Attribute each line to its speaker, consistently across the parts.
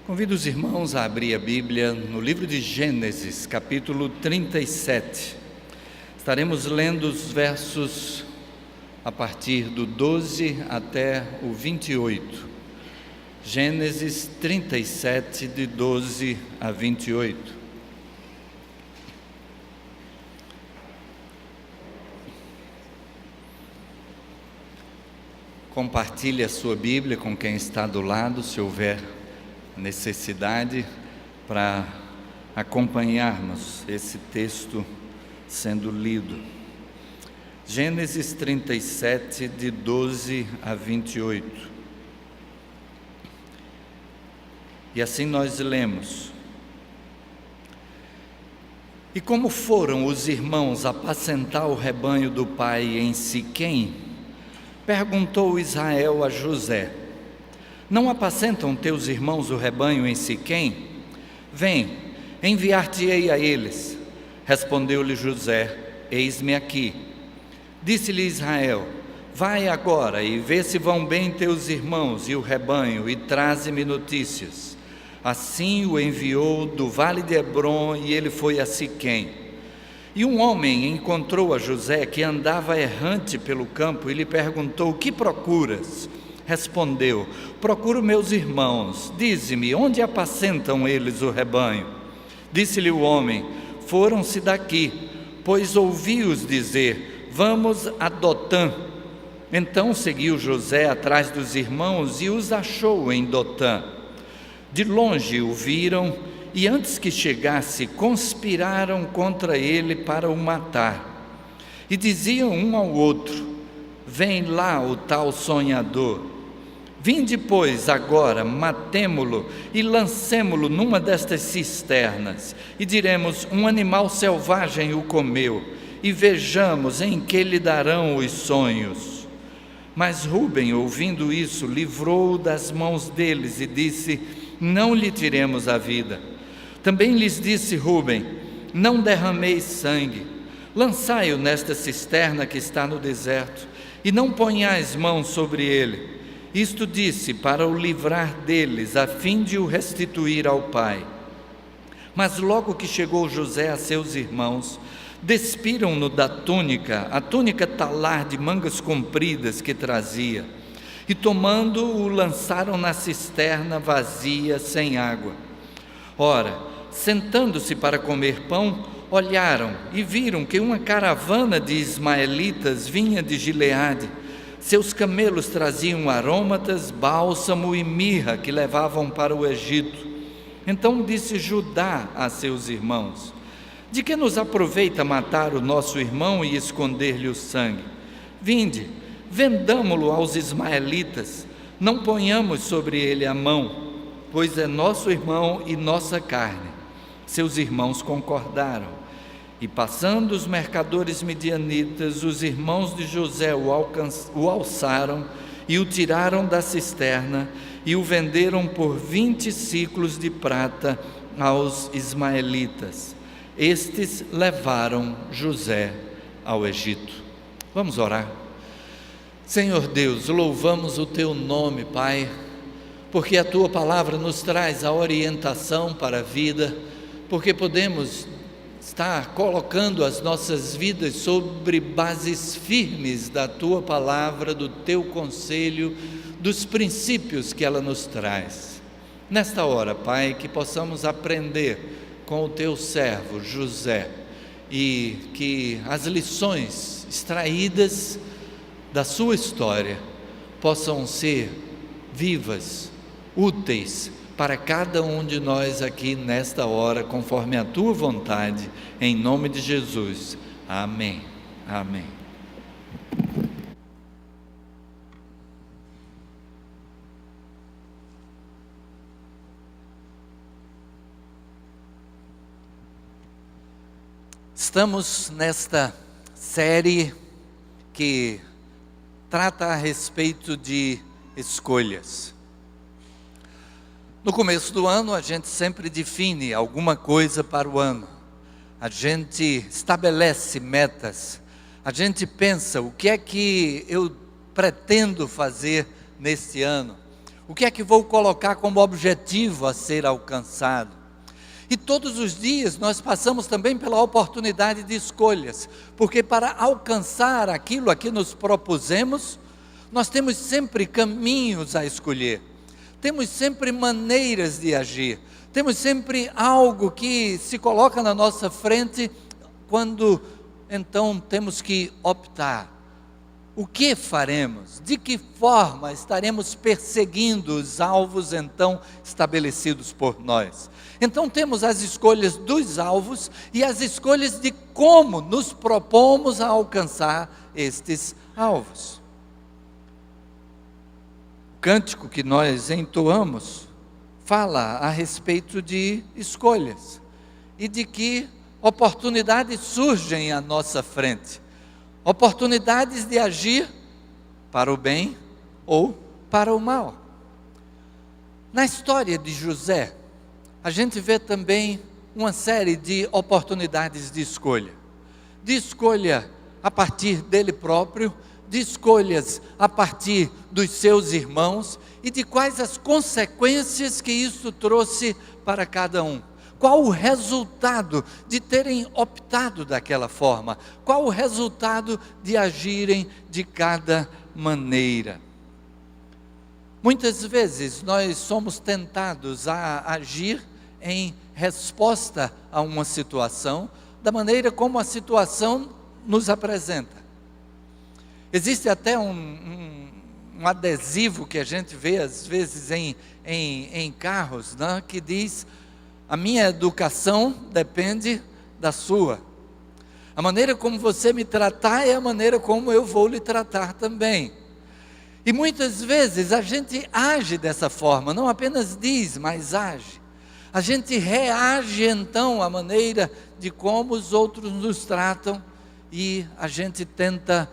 Speaker 1: Convido os irmãos a abrir a Bíblia no livro de Gênesis, capítulo 37. Estaremos lendo os versos a partir do 12 até o 28. Gênesis 37, de 12 a 28. Compartilhe a sua Bíblia com quem está do lado, se houver necessidade, para acompanharmos esse texto sendo lido. Gênesis 37, de 12 a 28. E assim nós lemos: E como foram os irmãos apacentar o rebanho do pai em Siquém, perguntou Israel a José: Não apacentam teus irmãos o rebanho em Siquém? Vem, enviar-te-ei a eles. Respondeu-lhe José: Eis-me aqui. Disse-lhe Israel: Vai agora e vê se vão bem teus irmãos e o rebanho, e traze-me notícias. Assim o enviou do vale de Hebrom, e ele foi a Siquém. E um homem encontrou a José, que andava errante pelo campo, e lhe perguntou: Que procuras? Respondeu: Procuro meus irmãos. Dize-me, onde apacentam eles o rebanho? Disse-lhe o homem: Foram-se daqui, pois ouvi-os dizer: Vamos a Dotã. Então seguiu José atrás dos irmãos e os achou em Dotã. De longe o viram, e antes que chegasse, conspiraram contra ele para o matar. E diziam um ao outro: Vem lá o tal sonhador. Vinde, pois, agora, matemo-lo e lancemo-lo numa destas cisternas, e diremos: um animal selvagem o comeu, e vejamos em que lhe darão os sonhos. Mas Rúben, ouvindo isso, livrou-o das mãos deles e disse: Não lhe tiremos a vida. Também lhes disse Rúben: Não derrameis sangue, lançai-o nesta cisterna que está no deserto, e não ponhais mão sobre ele. Isto disse para o livrar deles, a fim de o restituir ao pai. Mas logo que chegou José a seus irmãos, despiram-no da túnica, a túnica talar de mangas compridas que trazia, e tomando-o lançaram na cisterna vazia, sem água. Ora, sentando-se para comer pão, olharam e viram que uma caravana de ismaelitas vinha de Gileade. Seus camelos traziam aromatas, bálsamo e mirra que levavam para o Egito. Então disse Judá a seus irmãos: De que nos aproveita matar o nosso irmão e esconder-lhe o sangue? Vinde, vendamo-lo aos ismaelitas, não ponhamos sobre ele a mão, pois é nosso irmão e nossa carne. Seus irmãos concordaram. E passando os mercadores midianitas, os irmãos de José o alçaram e o tiraram da cisterna e o venderam por 20 siclos de prata aos ismaelitas. Estes levaram José ao Egito. Vamos orar. Senhor Deus, louvamos o Teu nome, Pai, porque a Tua palavra nos traz a orientação para a vida, porque podemos estar colocando as nossas vidas sobre bases firmes da Tua palavra, do Teu conselho, dos princípios que ela nos traz. Nesta hora, Pai, que possamos aprender com o Teu servo José, e que as lições extraídas da sua história possam ser vivas, úteis para cada um de nós aqui nesta hora, conforme a Tua vontade, em nome de Jesus. Amém. Amém. Estamos nesta série que trata a respeito de escolhas. No começo do ano, a gente sempre define alguma coisa para o ano. A gente estabelece metas. A gente pensa: o que é que eu pretendo fazer neste ano? O que é que vou colocar como objetivo a ser alcançado? E todos os dias nós passamos também pela oportunidade de escolhas, porque para alcançar aquilo a que nos propusemos, nós temos sempre caminhos a escolher, temos sempre maneiras de agir, temos sempre algo que se coloca na nossa frente, quando então temos que optar. O que faremos? De que forma estaremos perseguindo os alvos então estabelecidos por nós? Então temos as escolhas dos alvos e as escolhas de como nos propomos a alcançar estes alvos. O cântico que nós entoamos fala a respeito de escolhas e de que oportunidades surgem à nossa frente. Oportunidades de agir para o bem ou para o mal. Na história de José, a gente vê também uma série de oportunidades de escolha a partir dele próprio, de escolhas a partir dos seus irmãos e de quais as consequências que isso trouxe para cada um. Qual o resultado de terem optado daquela forma? Qual o resultado de agirem de cada maneira? Muitas vezes nós somos tentados a agir em resposta a uma situação, da maneira como a situação nos apresenta. Existe até um adesivo que a gente vê às vezes em carros, né, que diz: a minha educação depende da sua. A maneira como você me tratar é a maneira como eu vou lhe tratar também. E muitas vezes a gente age dessa forma, não apenas diz, mas age. A gente reage então à maneira de como os outros nos tratam e a gente tenta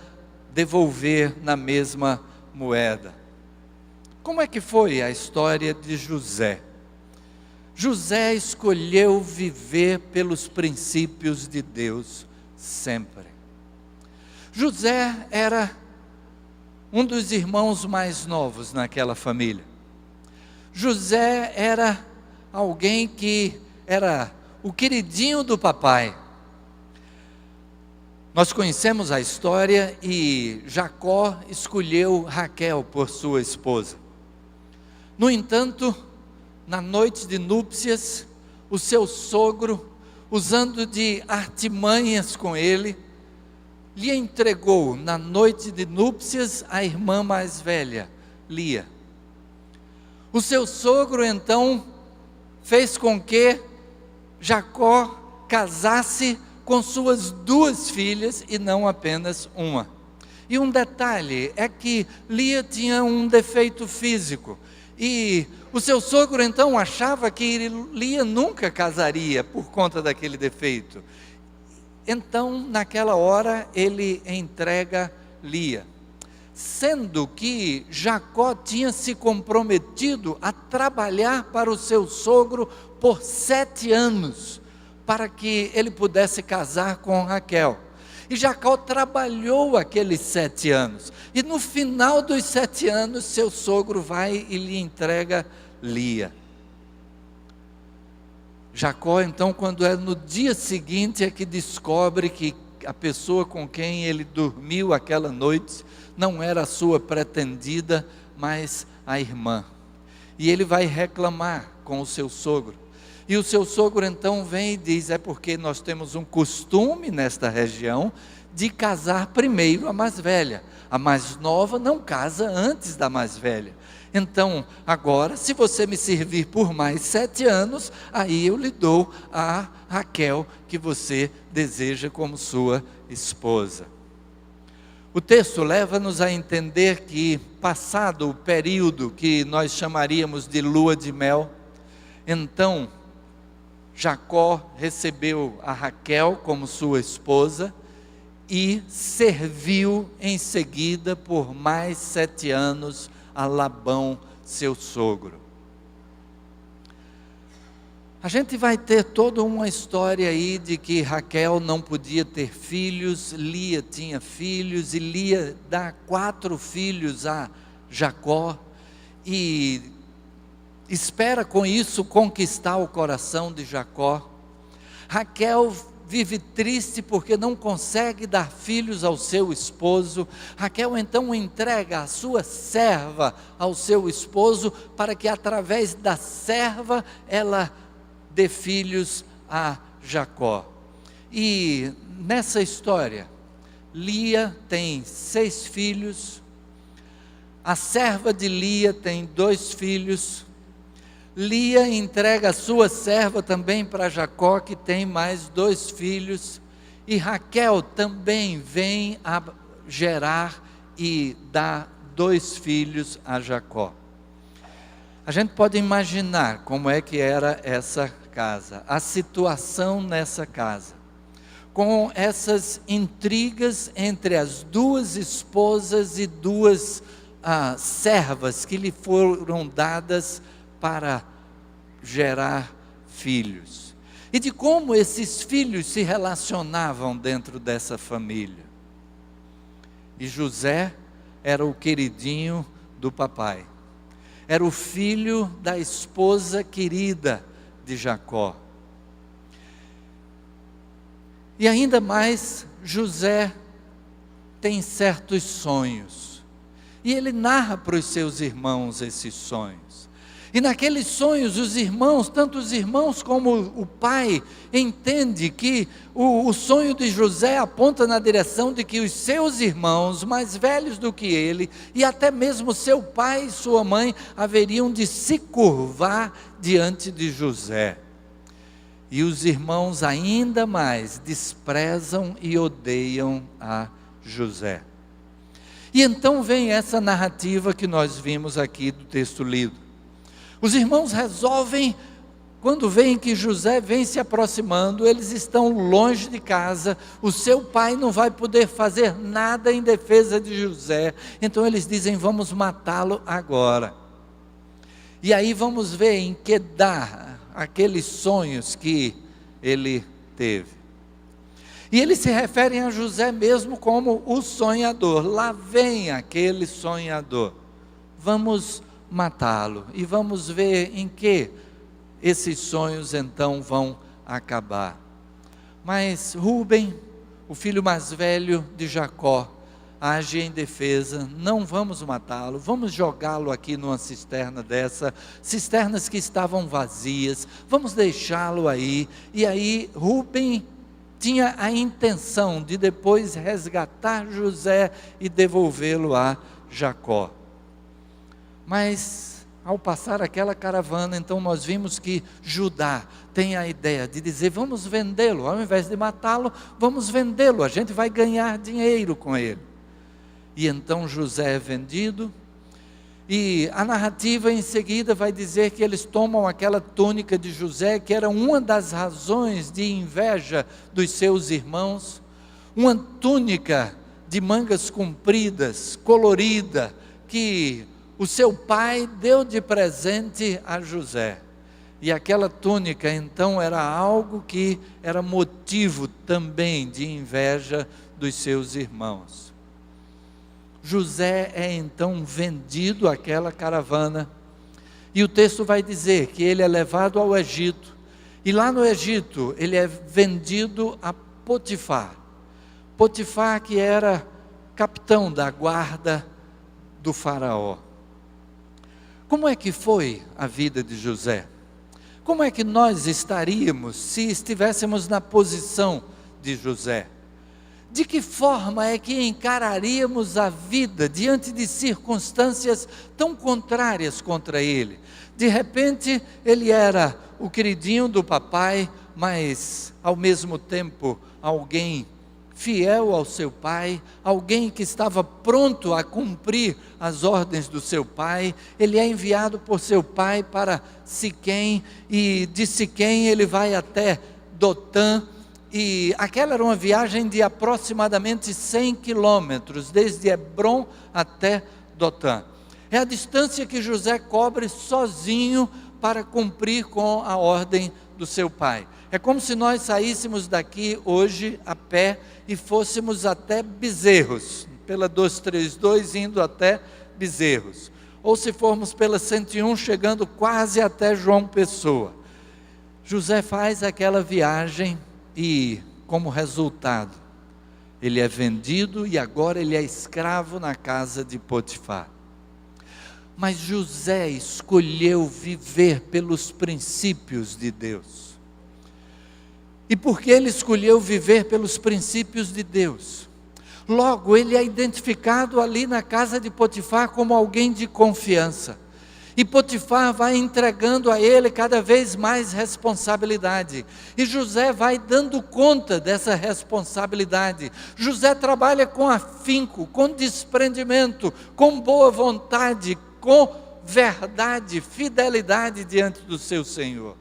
Speaker 1: devolver na mesma moeda. Como é que foi a história de José? José escolheu viver pelos princípios de Deus sempre. José era um dos irmãos mais novos naquela família. José era alguém que era o queridinho do papai. Nós conhecemos a história e Jacó escolheu Raquel por sua esposa. No entanto, na noite de núpcias, o seu sogro, usando de artimanhas com ele, lhe entregou na noite de núpcias a irmã mais velha, Lia. O seu sogro então fez com que Jacó casasse com suas duas filhas e não apenas uma. E um detalhe é que Lia tinha um defeito físico. E o seu sogro então achava que Lia nunca casaria por conta daquele defeito. Então, naquela hora, ele entrega Lia. Sendo que Jacó tinha se comprometido a trabalhar para o seu sogro por 7 anos, para que ele pudesse casar com Raquel. E Jacó trabalhou aqueles 7 anos. E no final dos 7 anos, seu sogro vai e lhe entrega Lia. Jacó, então, quando é no dia seguinte, é que descobre que a pessoa com quem ele dormiu aquela noite não era a sua pretendida, mas a irmã. E ele vai reclamar com o seu sogro. E o seu sogro então vem e diz: é porque nós temos um costume nesta região de casar primeiro a mais velha. A mais nova não casa antes da mais velha. Então, agora, se você me servir por mais 7 anos, aí eu lhe dou a Raquel que você deseja como sua esposa. O texto leva-nos a entender que, passado o período que nós chamaríamos de lua de mel, então Jacó recebeu a Raquel como sua esposa e serviu em seguida por mais 7 anos a Labão, seu sogro. A gente vai ter toda uma história aí de que Raquel não podia ter filhos, Lia tinha filhos, e Lia dá 4 filhos a Jacó, e espera com isso conquistar o coração de Jacó. Raquel vive triste porque não consegue dar filhos ao seu esposo. Raquel então entrega a sua serva ao seu esposo, para que através da serva ela dê filhos a Jacó. E nessa história, Lia tem 6 filhos, a serva de Lia tem 2 filhos, Lia entrega a sua serva também para Jacó, que tem mais 2 filhos, e Raquel também vem a gerar e dá 2 filhos a Jacó. A gente pode imaginar como é que era essa casa, a situação nessa casa, com essas intrigas entre as 2 esposas e 2 servas que lhe foram dadas para gerar filhos, e de como esses filhos se relacionavam dentro dessa família. E José era o queridinho do papai, era o filho da esposa querida de Jacó. E ainda mais, José tem certos sonhos, e ele narra para os seus irmãos esses sonhos. E naqueles sonhos, os irmãos, tanto os irmãos como o pai, entende que o sonho de José aponta na direção de que os seus irmãos, mais velhos do que ele, e até mesmo seu pai e sua mãe, haveriam de se curvar diante de José. E os irmãos ainda mais desprezam e odeiam a José. E então vem essa narrativa que nós vimos aqui do texto lido. Os irmãos resolvem, quando veem que José vem se aproximando, eles estão longe de casa, o seu pai não vai poder fazer nada em defesa de José, então eles dizem: vamos matá-lo agora. E aí vamos ver em que dá aqueles sonhos que ele teve. E eles se referem a José mesmo como o sonhador. Lá vem aquele sonhador, vamos matá-lo, e vamos ver em que esses sonhos então vão acabar. Mas Rúben, o filho mais velho de Jacó, age em defesa: não vamos matá-lo, vamos jogá-lo aqui numa cisterna cisternas que estavam vazias, vamos deixá-lo aí. E aí Rúben tinha a intenção de depois resgatar José e devolvê-lo a Jacó. Mas ao passar aquela caravana, então nós vimos que Judá tem a ideia de dizer: vamos vendê-lo, ao invés de matá-lo, vamos vendê-lo, a gente vai ganhar dinheiro com ele. E então José é vendido, e a narrativa em seguida vai dizer que eles tomam aquela túnica de José, que era uma das razões de inveja dos seus irmãos, uma túnica de mangas compridas, colorida, que o seu pai deu de presente a José. E aquela túnica então era algo que era motivo também de inveja dos seus irmãos. José é então vendido àquela caravana, e o texto vai dizer que ele é levado ao Egito, e lá no Egito ele é vendido a Potifar. Potifar, que era capitão da guarda do faraó. Como é que foi a vida de José? Como é que nós estaríamos se estivéssemos na posição de José? De que forma é que encararíamos a vida diante de circunstâncias tão contrárias contra ele? De repente ele era o queridinho do papai, mas ao mesmo tempo alguém fiel ao seu pai, alguém que estava pronto a cumprir as ordens do seu pai. Ele é enviado por seu pai para Siquém, e de Siquém ele vai até Dotã, e aquela era uma viagem de aproximadamente 100 quilômetros, desde Hebrom até Dotã. É a distância que José cobre sozinho para cumprir com a ordem do seu pai. É como se nós saíssemos daqui hoje a pé e fôssemos até Bezerros, pela 232, indo até Bezerros. ou se formos pela 101, chegando quase até João Pessoa. José faz aquela viagem e, como resultado, ele é vendido e agora ele é escravo na casa de Potifar. Mas José escolheu viver pelos princípios de Deus. E porque ele escolheu viver pelos princípios de Deus, logo ele é identificado ali na casa de Potifar como alguém de confiança. E Potifar vai entregando a ele cada vez mais responsabilidade. E José vai dando conta dessa responsabilidade. José trabalha com afinco, com desprendimento, com boa vontade, com verdade, fidelidade diante do seu Senhor.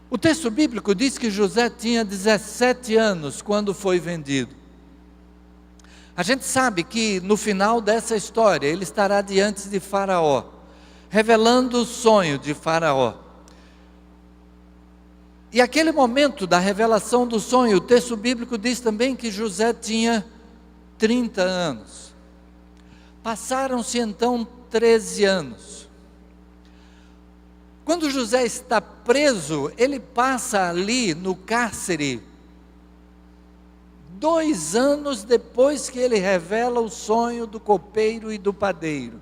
Speaker 1: O texto bíblico diz que José tinha 17 anos quando foi vendido. A gente sabe que no final dessa história, ele estará diante de Faraó, revelando o sonho de Faraó. E aquele momento da revelação do sonho, o texto bíblico diz também que José tinha 30 anos. Passaram-se então 13 anos. Quando José está preso, ele passa ali no cárcere 2 anos depois que ele revela o sonho do copeiro e do padeiro.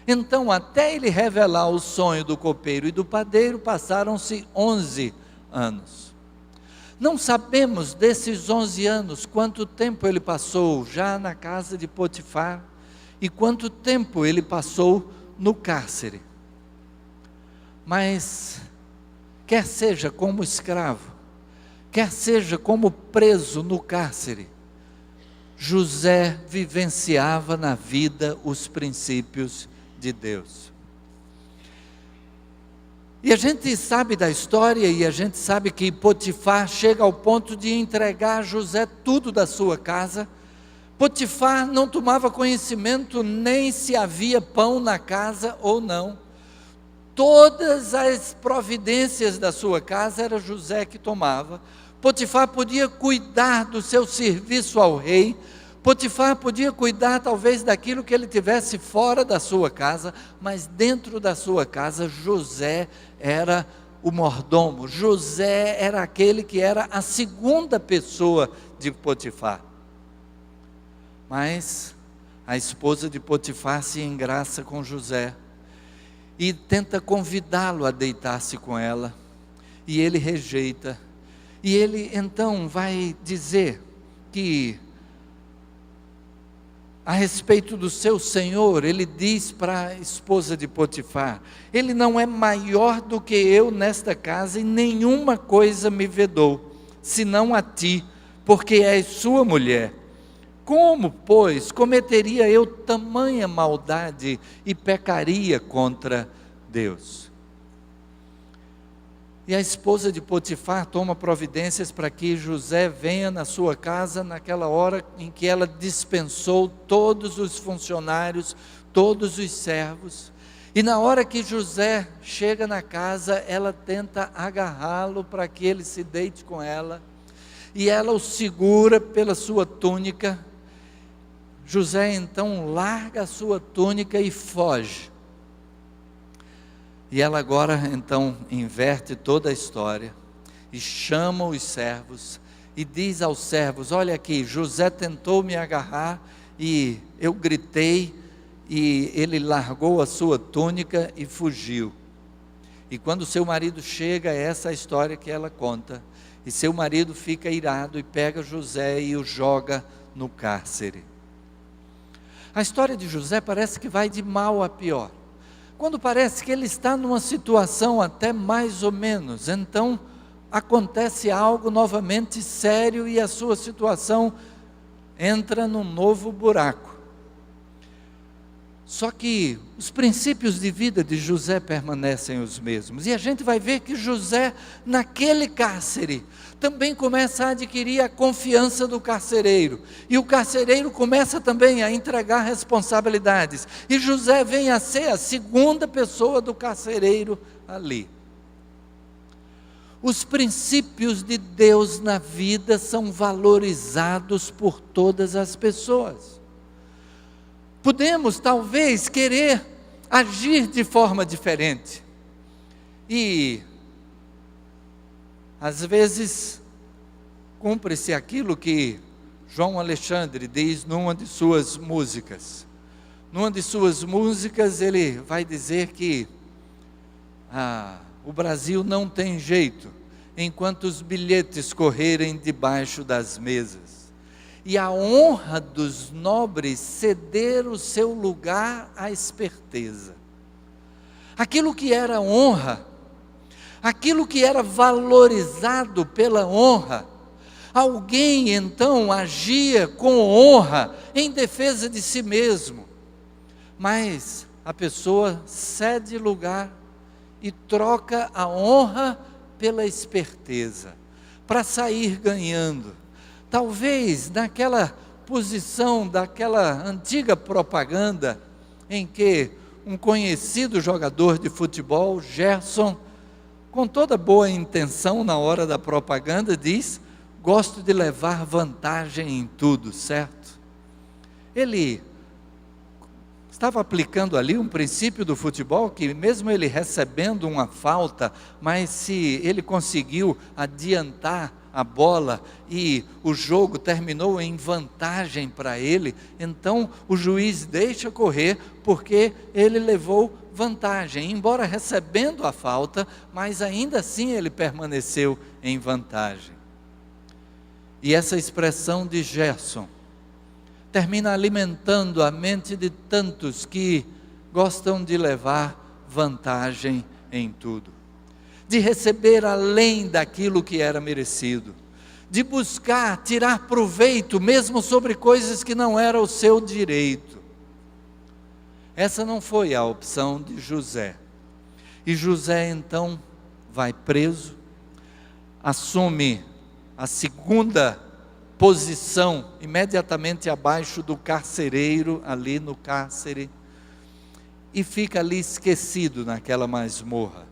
Speaker 1: Então, até ele revelar o sonho do copeiro e do padeiro, passaram-se 11 anos. Não sabemos desses 11 anos quanto tempo ele passou já na casa de Potifar e quanto tempo ele passou no cárcere. Mas, quer seja como escravo, quer seja como preso no cárcere, José vivenciava na vida os princípios de Deus. E a gente sabe da história, e a gente sabe que Potifar chega ao ponto de entregar a José tudo da sua casa. Potifar não tomava conhecimento nem se havia pão na casa ou não. Todas as providências da sua casa era José que tomava. Potifar podia cuidar do seu serviço ao rei. Potifar podia cuidar talvez daquilo que ele tivesse fora da sua casa, mas dentro da sua casa José era o mordomo. José era aquele que era a segunda pessoa de Potifar. Mas a esposa de Potifar se engraça com José e tenta convidá-lo a deitar-se com ela, e ele rejeita. E ele então vai dizer que, a respeito do seu senhor, ele diz para a esposa de Potifar: ele não é maior do que eu nesta casa, e nenhuma coisa me vedou, senão a ti, porque és sua mulher. Como, pois, cometeria eu tamanha maldade e pecaria contra Deus? E a esposa de Potifar toma providências para que José venha na sua casa naquela hora em que ela dispensou todos os funcionários, todos os servos. E na hora que José chega na casa, ela tenta agarrá-lo para que ele se deite com ela. E ela o segura pela sua túnica. José então larga a sua túnica e foge. E ela agora então inverte toda a história e chama os servos e diz aos servos: olha aqui, José tentou me agarrar e eu gritei e ele largou a sua túnica e fugiu. E quando seu marido chega, é essa a história que ela conta, e seu marido fica irado e pega José e o joga no cárcere. A história de José parece que vai de mal a pior. Quando parece que ele está numa situação até mais ou menos, então acontece algo novamente sério e a sua situação entra num novo buraco. Só que os princípios de vida de José permanecem os mesmos. E a gente vai ver que José, naquele cárcere, também começa a adquirir a confiança do carcereiro. E o carcereiro começa também a entregar responsabilidades. E José vem a ser a segunda pessoa do carcereiro ali. Os princípios de Deus na vida são valorizados por todas as pessoas. Podemos talvez querer agir de forma diferente. E às vezes cumpre-se aquilo que João Alexandre diz numa de suas músicas. Numa de suas músicas ele vai dizer que o Brasil não tem jeito enquanto os bilhetes correrem debaixo das mesas. E a honra dos nobres ceder o seu lugar à esperteza. Aquilo que era honra, aquilo que era valorizado pela honra, alguém então agia com honra em defesa de si mesmo, mas a pessoa cede lugar e troca a honra pela esperteza, para sair ganhando. Talvez naquela posição daquela antiga propaganda em que um conhecido jogador de futebol, Gerson, com toda boa intenção na hora da propaganda, diz: gosto de levar vantagem em tudo, certo? Ele estava aplicando ali um princípio do futebol, que mesmo ele recebendo uma falta, mas se ele conseguiu adiantar a bola e o jogo terminou em vantagem para ele, então o juiz deixa correr porque ele levou vantagem, embora recebendo a falta, mas ainda assim ele permaneceu em vantagem. E essa expressão de Gerson termina alimentando a mente de tantos que gostam de levar vantagem em tudo, de receber além daquilo que era merecido, de buscar tirar proveito mesmo sobre coisas que não era o seu direito. Essa não foi a opção de José. E José então vai preso, assume a segunda posição imediatamente abaixo do carcereiro, ali no cárcere, e fica ali esquecido naquela masmorra.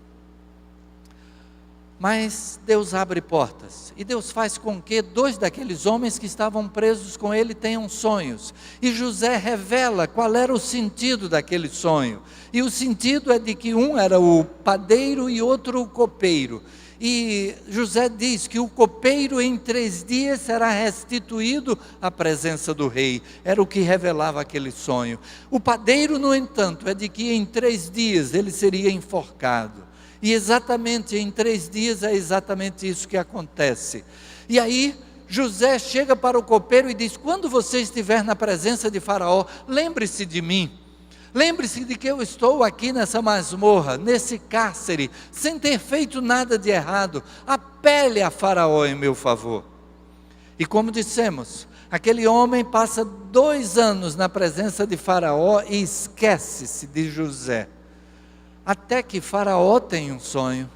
Speaker 1: Mas Deus abre portas, e Deus faz com que 2 daqueles homens que estavam presos com ele tenham sonhos, e José revela qual era o sentido daquele sonho, e o sentido é de que um era o padeiro e outro o copeiro, e José diz que o copeiro em 3 dias será restituído à presença do rei, era o que revelava aquele sonho. O padeiro, no entanto, é de que em 3 dias ele seria enforcado, e exatamente em 3 dias é exatamente isso que acontece. E aí José chega para o copeiro e diz: quando você estiver na presença de Faraó, lembre-se de mim. Lembre-se de que eu estou aqui nessa masmorra, nesse cárcere, sem ter feito nada de errado. Apele a Faraó em meu favor. E como dissemos, aquele homem passa 2 anos na presença de Faraó e esquece-se de José. Até que Faraó tem um sonho,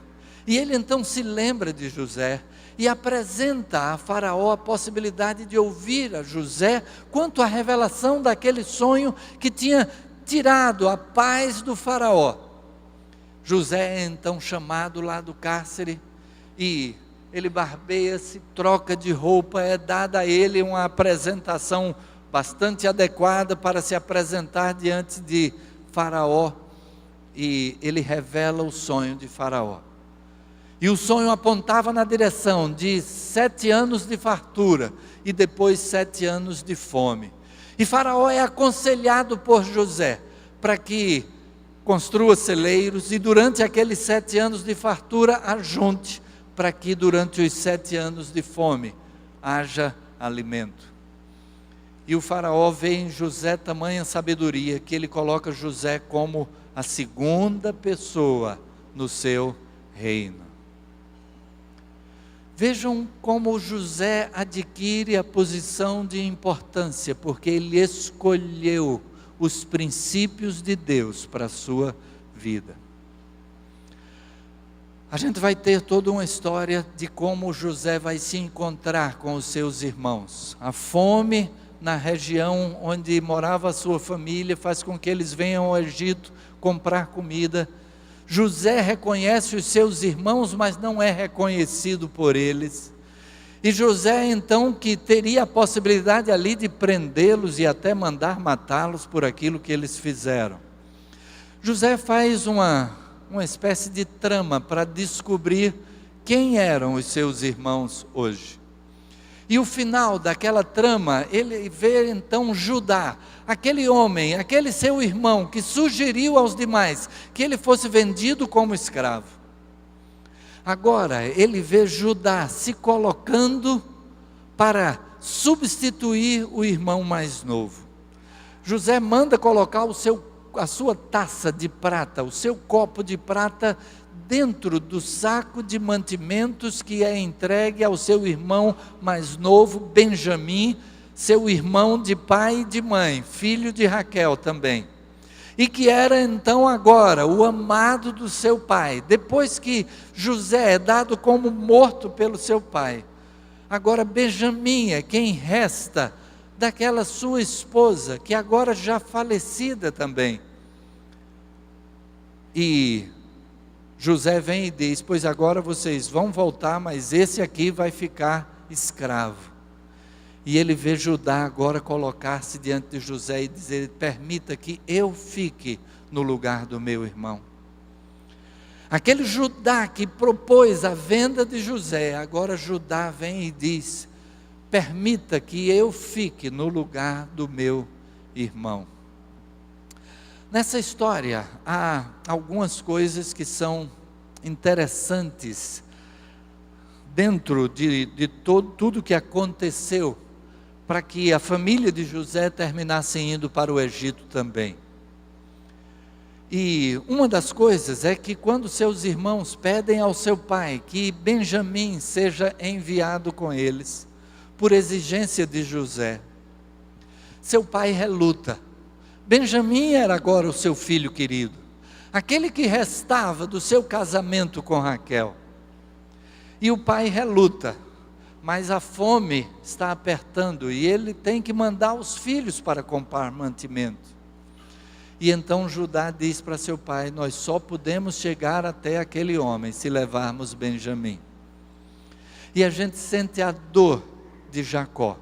Speaker 1: e ele então se lembra de José, e apresenta a Faraó a possibilidade de ouvir a José, quanto à revelação daquele sonho que tinha tirado a paz do Faraó. José é então chamado lá do cárcere, e ele barbeia-se, troca de roupa, é dada a ele uma apresentação bastante adequada para se apresentar diante de Faraó, e ele revela o sonho de Faraó. E o sonho apontava na direção de 7 anos de fartura e depois 7 anos de fome. E Faraó é aconselhado por José para que construa celeiros e durante aqueles 7 anos de fartura ajunte, para que durante os 7 anos de fome haja alimento. E o Faraó vê em José tamanha sabedoria que ele coloca José como a segunda pessoa no seu reino. Vejam como José adquire a posição de importância, porque ele escolheu os princípios de Deus para a sua vida. A gente vai ter toda uma história de como José vai se encontrar com os seus irmãos. A fome na região onde morava a sua família faz com que eles venham ao Egito comprar comida. José reconhece os seus irmãos, mas não é reconhecido por eles. E José então, que teria a possibilidade ali de prendê-los e até mandar matá-los por aquilo que eles fizeram. José faz uma espécie de trama para descobrir quem eram os seus irmãos hoje. E o final daquela trama, ele vê então Judá, aquele homem, aquele seu irmão que sugeriu aos demais que ele fosse vendido como escravo. Agora ele vê Judá se colocando para substituir o irmão mais novo. José manda colocar a sua taça de prata, o seu copo de prata, dentro do saco de mantimentos que é entregue ao seu irmão mais novo, Benjamim, seu irmão de pai e de mãe, filho de Raquel também. E que era então agora o amado do seu pai. Depois que José é dado como morto pelo seu pai, agora Benjamim é quem resta daquela sua esposa, que agora já falecida também. E José vem e diz: pois agora vocês vão voltar, mas esse aqui vai ficar escravo. E ele vê Judá agora colocar-se diante de José e dizer: permita que eu fique no lugar do meu irmão. Aquele Judá que propôs a venda de José, agora Judá vem e diz: permita que eu fique no lugar do meu irmão. Nessa história há algumas coisas que são interessantes dentro de tudo que aconteceu para que a família de José terminasse indo para o Egito também. E uma das coisas é que quando seus irmãos pedem ao seu pai que Benjamim seja enviado com eles, por exigência de José, seu pai reluta. Benjamim era agora o seu filho querido, aquele que restava do seu casamento com Raquel. E o pai reluta, mas a fome está apertando e ele tem que mandar os filhos para comprar mantimento. E então Judá diz para seu pai: nós só podemos chegar até aquele homem se levarmos Benjamim. E a gente sente a dor de Jacó.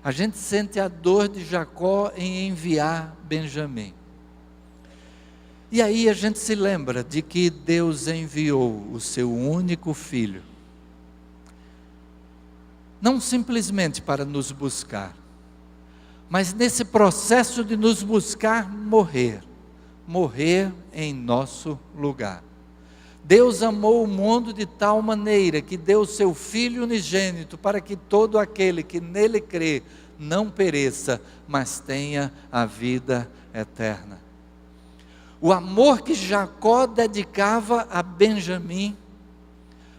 Speaker 1: A gente sente a dor de Jacó em enviar Benjamim. E aí a gente se lembra de que Deus enviou o seu único filho, não simplesmente para nos buscar, mas nesse processo de nos buscar, morrer em nosso lugar. Deus amou o mundo de tal maneira que deu o seu Filho unigênito para que todo aquele que nele crê não pereça, mas tenha a vida eterna. O amor que Jacó dedicava a Benjamim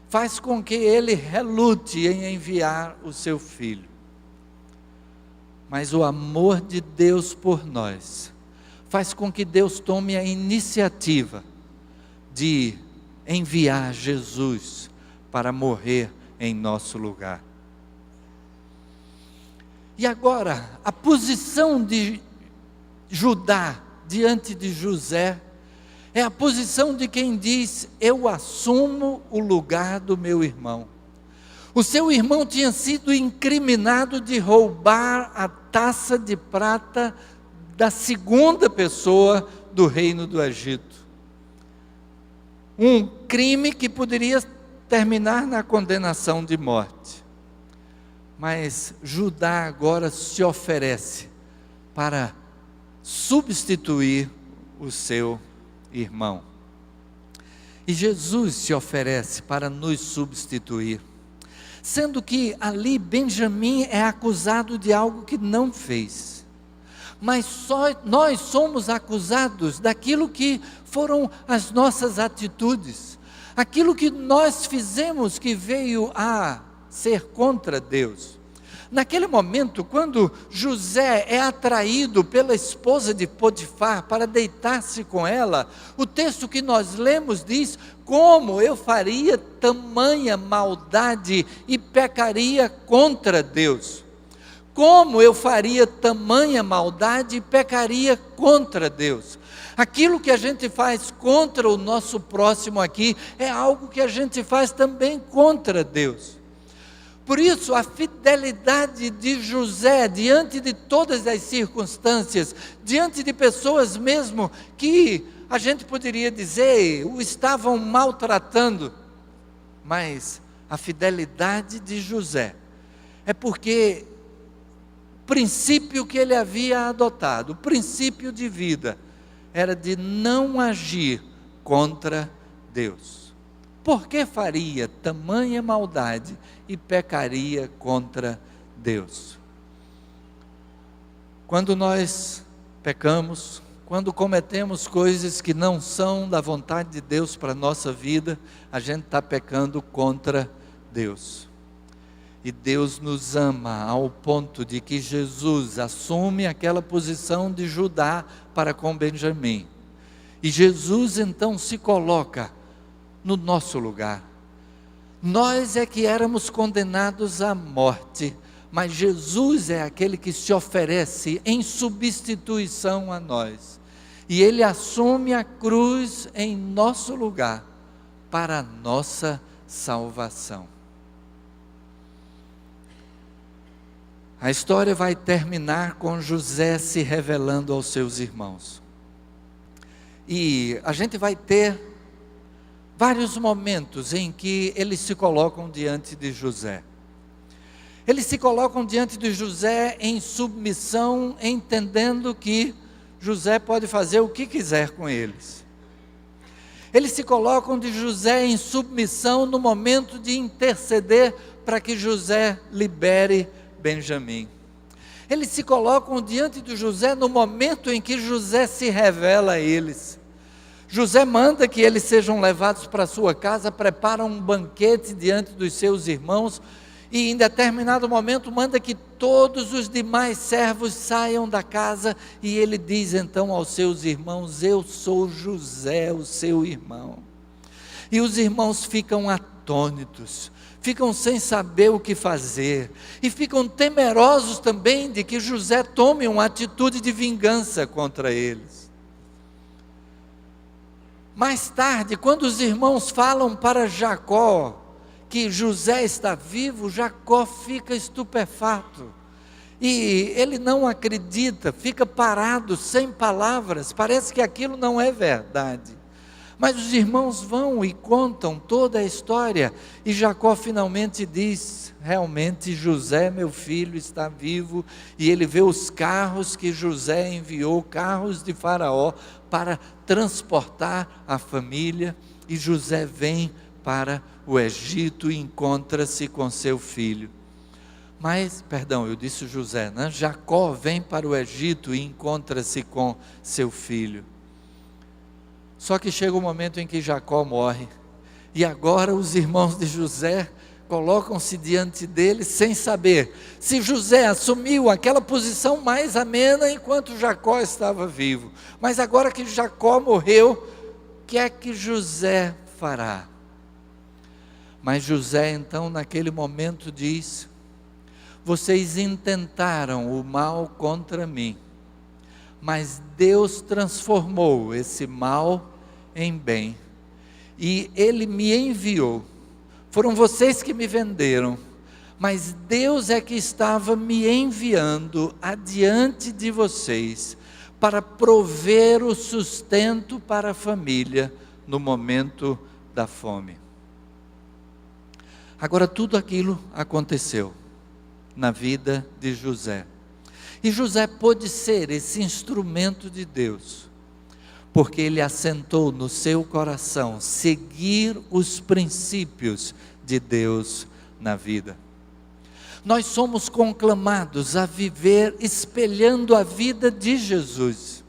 Speaker 1: faz com que ele relute em enviar o seu filho. Mas o amor de Deus por nós faz com que Deus tome a iniciativa de enviar Jesus para morrer em nosso lugar. E agora, a posição de Judá diante de José é a posição de quem diz: eu assumo o lugar do meu irmão. O seu irmão tinha sido incriminado de roubar a taça de prata da segunda pessoa do reino do Egito. Um crime que poderia terminar na condenação de morte. Mas Judá agora se oferece para substituir o seu irmão. E Jesus se oferece para nos substituir. Sendo que ali Benjamim é acusado de algo que não fez. Mas só nós somos acusados daquilo que foram as nossas atitudes. Aquilo que nós fizemos que veio a ser contra Deus. Naquele momento, quando José é atraído pela esposa de Potifar para deitar-se com ela, o texto que nós lemos diz: como eu faria tamanha maldade e pecaria contra Deus? Como eu faria tamanha maldade e pecaria contra Deus? Aquilo que a gente faz contra o nosso próximo aqui é algo que a gente faz também contra Deus. Por isso, a fidelidade de José, diante de todas as circunstâncias, diante de pessoas mesmo que a gente poderia dizer o estavam maltratando, mas a fidelidade de José é porque o princípio que ele havia adotado, o princípio de vida, era de não agir contra Deus. Por que faria tamanha maldade e pecaria contra Deus? Quando nós pecamos, quando cometemos coisas que não são da vontade de Deus para a nossa vida, a gente está pecando contra Deus. E Deus nos ama ao ponto de que Jesus assume aquela posição de Judá para com Benjamim. E Jesus então se coloca no nosso lugar. Nós é que éramos condenados à morte, mas Jesus é aquele que se oferece em substituição a nós. E Ele assume a cruz em nosso lugar, para a nossa salvação. A história vai terminar com José se revelando aos seus irmãos. E a gente vai ter vários momentos em que eles se colocam diante de José. Eles se colocam diante de José em submissão, entendendo que José pode fazer o que quiser com eles. Eles se colocam de José em submissão no momento de interceder para que José libere Benjamim. Eles se colocam diante de José no momento em que José se revela a eles. José manda que eles sejam levados para sua casa, prepara um banquete diante dos seus irmãos e em determinado momento manda que todos os demais servos saiam da casa e ele diz então aos seus irmãos: eu sou José, o seu irmão. E os irmãos ficam atônitos, ficam sem saber o que fazer e ficam temerosos também de que José tome uma atitude de vingança contra eles. Mais tarde, quando os irmãos falam para Jacó que José está vivo, Jacó fica estupefato. E ele não acredita, fica parado, sem palavras, parece que aquilo não é verdade. Mas os irmãos vão e contam toda a história, e Jacó finalmente diz: realmente José, meu filho, está vivo. E ele vê os carros que José enviou, carros de Faraó, para transportar a família, e José vem para o Egito e encontra-se com seu filho. Eu disse José, né? Jacó vem para o Egito e encontra-se com seu filho. Só que chega o momento em que Jacó morre, e agora os irmãos de José colocam-se diante dele sem saber se José assumiu aquela posição mais amena enquanto Jacó estava vivo. Mas agora que Jacó morreu, o que é que José fará? Mas José então naquele momento diz: vocês intentaram o mal contra mim, mas Deus transformou esse mal em bem, e Ele me enviou. Foram vocês que me venderam, mas Deus é que estava me enviando adiante de vocês, para prover o sustento para a família no momento da fome. Agora tudo aquilo aconteceu na vida de José, e José pôde ser esse instrumento de Deus, porque ele assentou no seu coração seguir os princípios de Deus na vida. Nós somos conclamados a viver espelhando a vida de Jesus,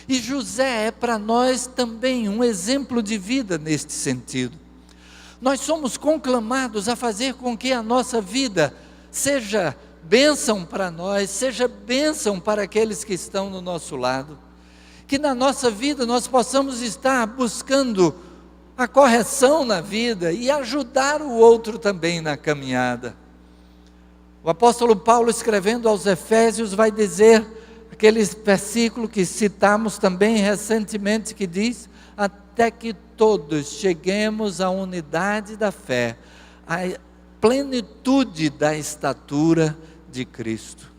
Speaker 1: e José é para nós também um exemplo de vida neste sentido. Nós somos conclamados a fazer com que a nossa vida seja bênção para nós, seja bênção para aqueles que estão no nosso lado, que na nossa vida nós possamos estar buscando a correção na vida e ajudar o outro também na caminhada. O apóstolo Paulo, escrevendo aos Efésios, vai dizer, aquele versículo que citamos também recentemente, que diz: até que todos cheguemos à unidade da fé, plenitude da estatura de Cristo.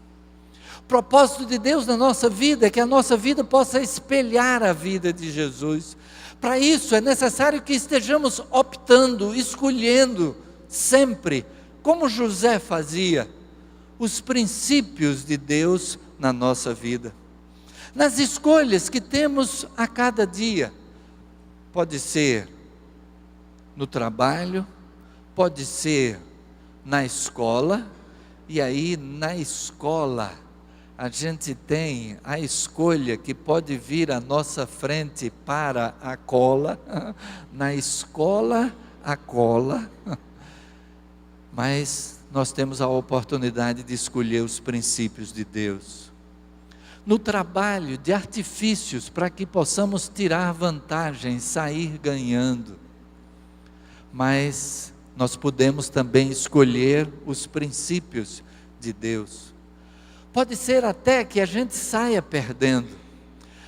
Speaker 1: O propósito de Deus na nossa vida é que a nossa vida possa espelhar a vida de Jesus. Para isso é necessário que estejamos optando, escolhendo sempre, como José fazia, os princípios de Deus na nossa vida. Nas escolhas que temos a cada dia, pode ser no trabalho, pode ser na escola, e aí na escola a gente tem a escolha que pode vir à nossa frente para a cola, na escola a cola, mas nós temos a oportunidade de escolher os princípios de Deus. No trabalho, de artifícios para que possamos tirar vantagem, sair ganhando, mas nós podemos também escolher os princípios de Deus. Pode ser até que a gente saia perdendo.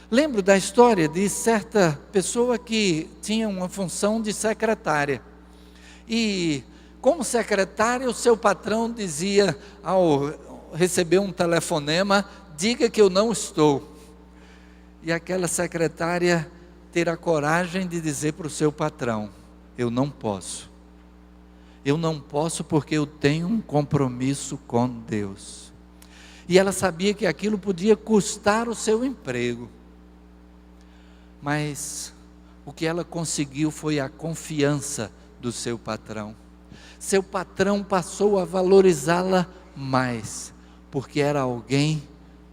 Speaker 1: Lembro da história de certa pessoa que tinha uma função de secretária. E como secretária, o seu patrão dizia, ao receber um telefonema, diga que eu não estou. E aquela secretária ter a coragem de dizer para o seu patrão, eu não posso. Eu não posso porque eu tenho um compromisso com Deus. E ela sabia que aquilo podia custar o seu emprego. Mas o que ela conseguiu foi a confiança do seu patrão. Seu patrão passou a valorizá-la mais, porque era alguém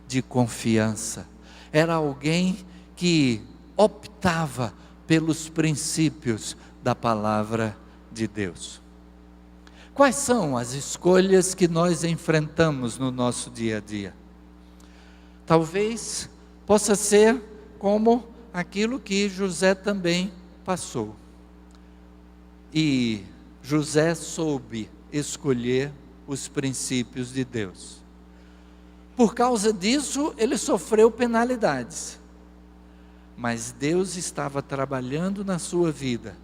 Speaker 1: de confiança. Era alguém que optava pelos princípios da palavra de Deus. Quais são as escolhas que nós enfrentamos no nosso dia a dia? Talvez possa ser como aquilo que José também passou. E José soube escolher os princípios de Deus. Por causa disso, ele sofreu penalidades. Mas Deus estava trabalhando na sua vida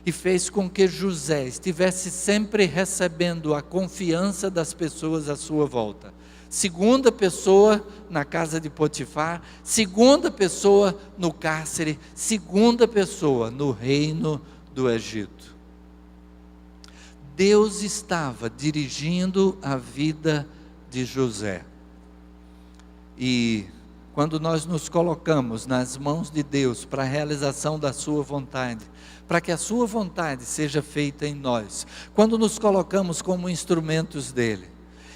Speaker 1: e fez com que José estivesse sempre recebendo a confiança das pessoas à sua volta. Segunda pessoa na casa de Potifar, segunda pessoa no cárcere, segunda pessoa no reino do Egito. Deus estava dirigindo a vida de José. E quando nós nos colocamos nas mãos de Deus para a realização da sua vontade, para que a sua vontade seja feita em nós, quando nos colocamos como instrumentos dele,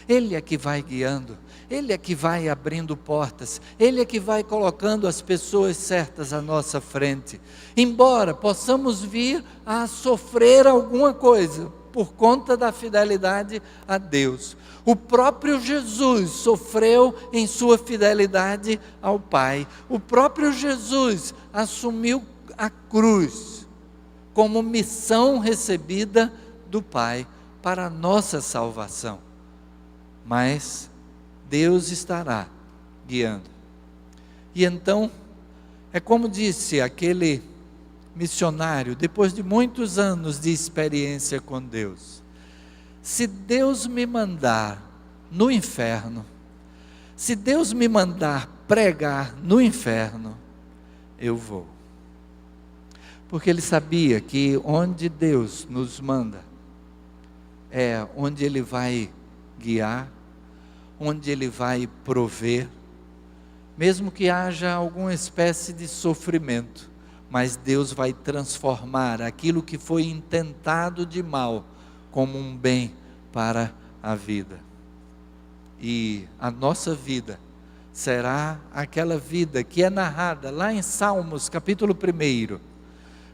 Speaker 1: ele é que vai guiando, ele é que vai abrindo portas, ele é que vai colocando as pessoas certas à nossa frente. Embora possamos vir a sofrer alguma coisa por conta da fidelidade a Deus, o próprio Jesus sofreu em sua fidelidade ao Pai. O próprio Jesus assumiu a cruz como missão recebida do Pai para a nossa salvação. Mas Deus estará guiando. E então, é como disse aquele missionário, depois de muitos anos de experiência com Deus: se Deus me mandar no inferno, se Deus me mandar pregar no inferno, eu vou. Porque ele sabia que onde Deus nos manda, é onde Ele vai guiar, onde Ele vai prover, mesmo que haja alguma espécie de sofrimento, mas Deus vai transformar aquilo que foi intentado de mal, como um bem para a vida. E a nossa vida será aquela vida que é narrada lá em Salmos capítulo 1,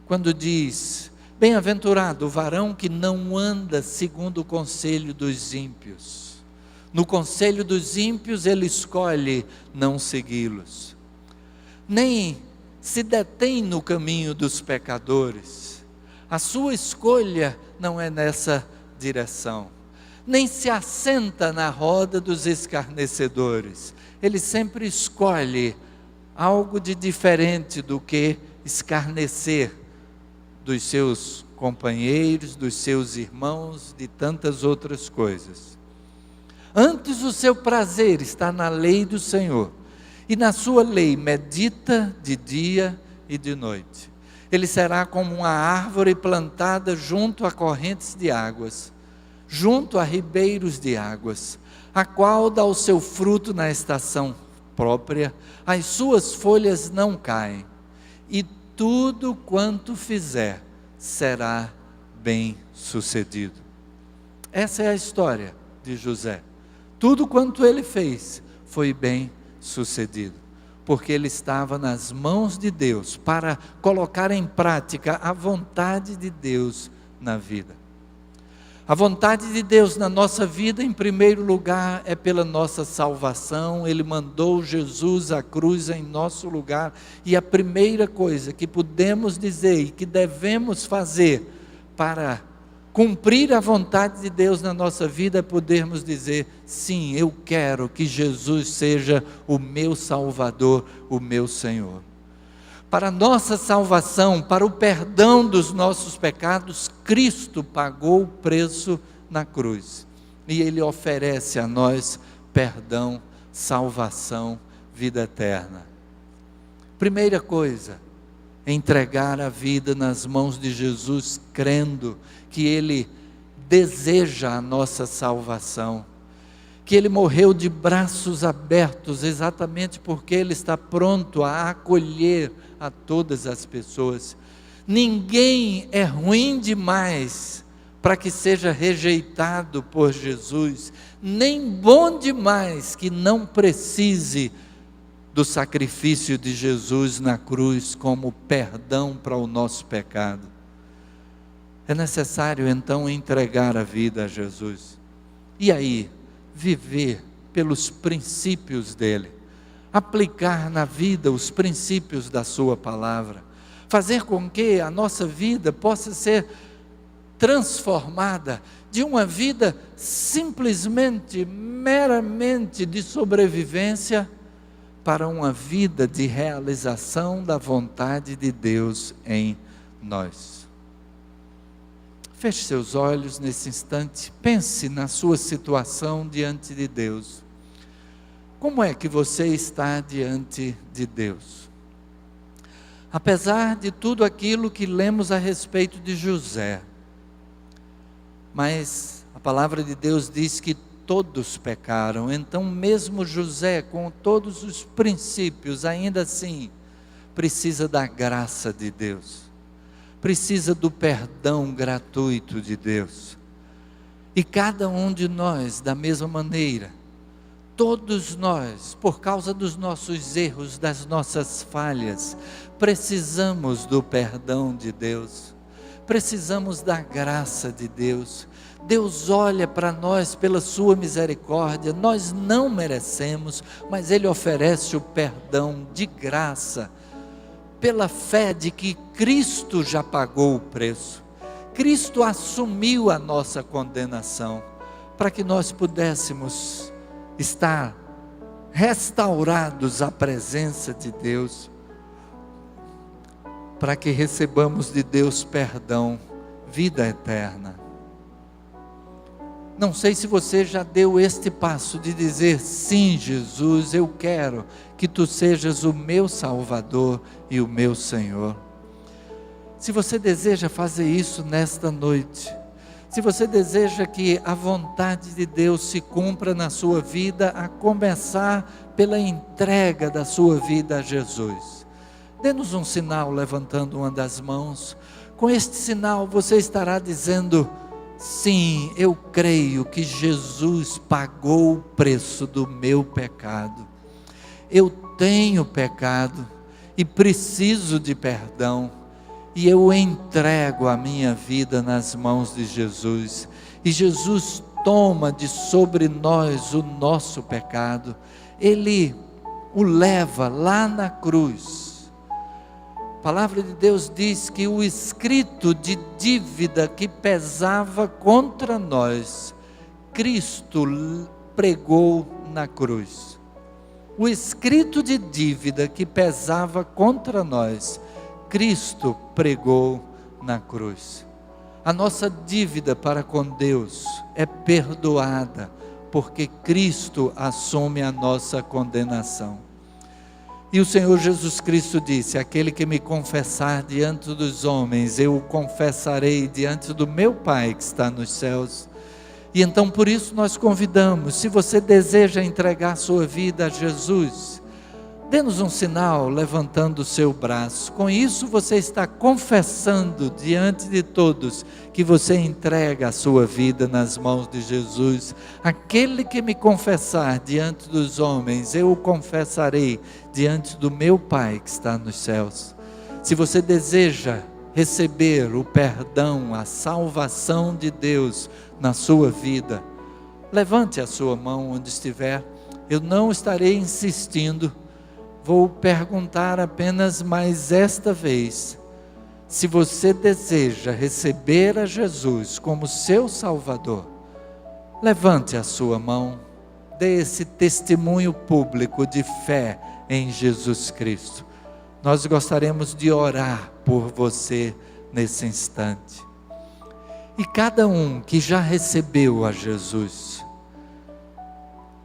Speaker 1: quando diz: bem-aventurado o varão que não anda segundo o conselho dos ímpios. No conselho dos ímpios ele escolhe não segui-los, nem se detém no caminho dos pecadores. A sua escolha não é nessa direção, nem se assenta na roda dos escarnecedores. Ele sempre escolhe algo de diferente do que escarnecer dos seus companheiros, dos seus irmãos, de tantas outras coisas. Antes o seu prazer está na lei do Senhor, e na sua lei medita de dia e de noite. Ele será como uma árvore plantada junto a correntes de águas, junto a ribeiros de águas, a qual dá o seu fruto na estação própria, as suas folhas não caem, e tudo quanto fizer será bem sucedido. Essa é a história de José. Tudo quanto ele fez foi bem sucedido, porque ele estava nas mãos de Deus para colocar em prática a vontade de Deus na vida. A vontade de Deus na nossa vida, em primeiro lugar, é pela nossa salvação. Ele mandou Jesus à cruz em nosso lugar, e a primeira coisa que podemos dizer e que devemos fazer para cumprir a vontade de Deus na nossa vida é podermos dizer: sim, eu quero que Jesus seja o meu Salvador, o meu Senhor. Para a nossa salvação, para o perdão dos nossos pecados, Cristo pagou o preço na cruz. E Ele oferece a nós perdão, salvação, vida eterna. Primeira coisa, entregar a vida nas mãos de Jesus, crendo que Ele deseja a nossa salvação, que Ele morreu de braços abertos, exatamente porque Ele está pronto a acolher a todas as pessoas. Ninguém é ruim demais para que seja rejeitado por Jesus, nem bom demais que não precise do sacrifício de Jesus na cruz como perdão para o nosso pecado. É necessário então entregar a vida a Jesus, e aí viver pelos princípios dele, aplicar na vida os princípios da sua palavra, fazer com que a nossa vida possa ser transformada de uma vida simplesmente, meramente de sobrevivência, para uma vida de realização da vontade de Deus em nós. Feche seus olhos nesse instante, pense na sua situação diante de Deus. Como é que você está diante de Deus? Apesar de tudo aquilo que lemos a respeito de José, mas a palavra de Deus diz que todos pecaram, então mesmo José, com todos os princípios, ainda assim, precisa da graça de Deus, precisa do perdão gratuito de Deus. E cada um de nós, da mesma maneira, todos nós, por causa dos nossos erros, das nossas falhas, precisamos do perdão de Deus, precisamos da graça de Deus. Deus olha para nós pela sua misericórdia, nós não merecemos, mas Ele oferece o perdão de graça, pela fé de que Cristo já pagou o preço, Cristo assumiu a nossa condenação, para que nós pudéssemos estar restaurados à presença de Deus, para que recebamos de Deus perdão, vida eterna. Não sei se você já deu este passo de dizer: sim, Jesus, eu quero que Tu sejas o meu Salvador e o meu Senhor. Se você deseja fazer isso nesta noite, se você deseja que a vontade de Deus se cumpra na sua vida, a começar pela entrega da sua vida a Jesus, dê-nos um sinal levantando uma das mãos. Com este sinal você estará dizendo: sim, eu creio que Jesus pagou o preço do meu pecado. Eu tenho pecado e preciso de perdão, e eu entrego a minha vida nas mãos de Jesus, e Jesus toma de sobre nós o nosso pecado, Ele o leva lá na cruz. A palavra de Deus diz que o escrito de dívida que pesava contra nós, Cristo pregou na cruz. O escrito de dívida que pesava contra nós, Cristo pregou na cruz. A nossa dívida para com Deus é perdoada, porque Cristo assume a nossa condenação. E o Senhor Jesus Cristo disse: aquele que me confessar diante dos homens, eu o confessarei diante do meu Pai que está nos céus. E então por isso nós convidamos, se você deseja entregar sua vida a Jesus, dê-nos um sinal levantando o seu braço. Com isso você está confessando diante de todos que você entrega a sua vida nas mãos de Jesus. Aquele que me confessar diante dos homens, eu o confessarei diante do meu Pai que está nos céus. Se você deseja receber o perdão, a salvação de Deus na sua vida, levante a sua mão onde estiver. Eu não estarei insistindo, vou perguntar apenas mais esta vez: se você deseja receber a Jesus como seu Salvador, levante a sua mão, dê esse testemunho público de fé em Jesus Cristo. Nós gostaríamos de orar por você nesse instante. E cada um que já recebeu a Jesus,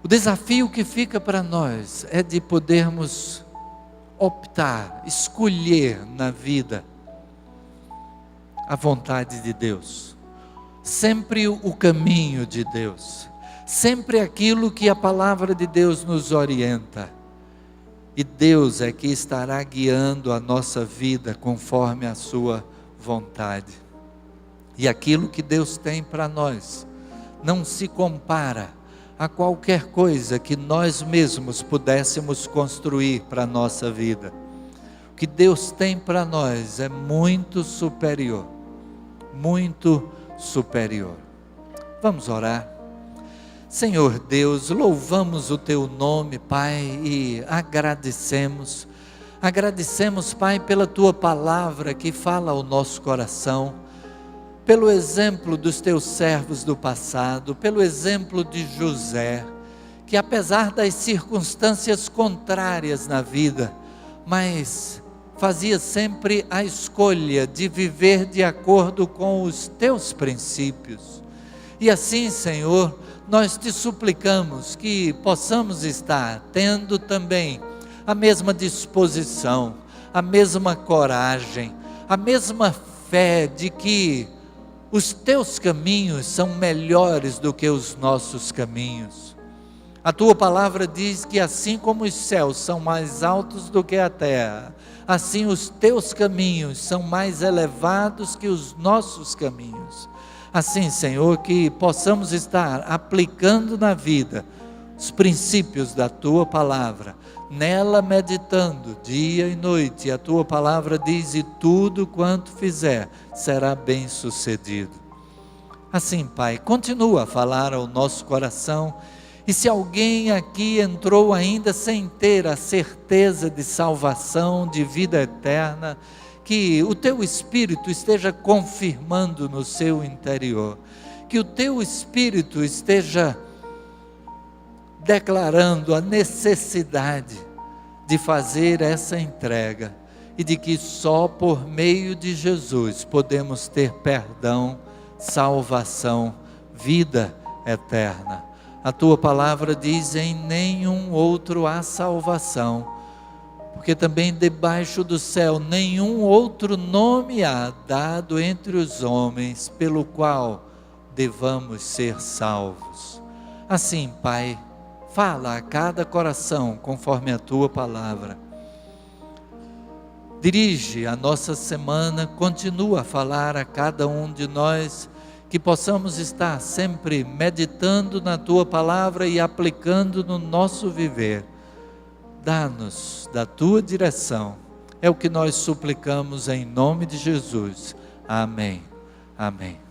Speaker 1: o desafio que fica para nós é de podermos optar, escolher na vida a vontade de Deus, sempre o caminho de Deus, sempre aquilo que a palavra de Deus nos orienta. E Deus é que estará guiando a nossa vida conforme a sua vontade. E aquilo que Deus tem para nós não se compara a qualquer coisa que nós mesmos pudéssemos construir para a nossa vida. O que Deus tem para nós é muito superior, muito superior. Vamos orar. Senhor Deus, louvamos o Teu nome, Pai, e agradecemos, Pai, pela Tua palavra que fala ao nosso coração, pelo exemplo dos Teus servos do passado, pelo exemplo de José, que apesar das circunstâncias contrárias na vida, mas fazia sempre a escolha de viver de acordo com os Teus princípios. E assim, Senhor, nós Te suplicamos que possamos estar tendo também a mesma disposição, a mesma coragem, a mesma fé de que os Teus caminhos são melhores do que os nossos caminhos. A Tua palavra diz que assim como os céus são mais altos do que a terra, assim os Teus caminhos são mais elevados que os nossos caminhos. Assim, Senhor, que possamos estar aplicando na vida os princípios da Tua palavra, nela meditando dia e noite. A Tua palavra diz: e tudo quanto fizer será bem sucedido. Assim, Pai, continua a falar ao nosso coração. E se alguém aqui entrou ainda sem ter a certeza de salvação, de vida eterna, que o Teu Espírito esteja confirmando no seu interior, que o Teu Espírito esteja declarando a necessidade de fazer essa entrega, e de que só por meio de Jesus podemos ter perdão, salvação, vida eterna. A Tua palavra diz: em nenhum outro há salvação, porque também debaixo do céu nenhum outro nome há dado entre os homens pelo qual devamos ser salvos. Assim, Pai, fala a cada coração conforme a Tua palavra. Dirige a nossa semana, continua a falar a cada um de nós, que possamos estar sempre meditando na Tua palavra e aplicando no nosso viver. Dá-nos da Tua direção, é o que nós suplicamos em nome de Jesus. Amém. Amém.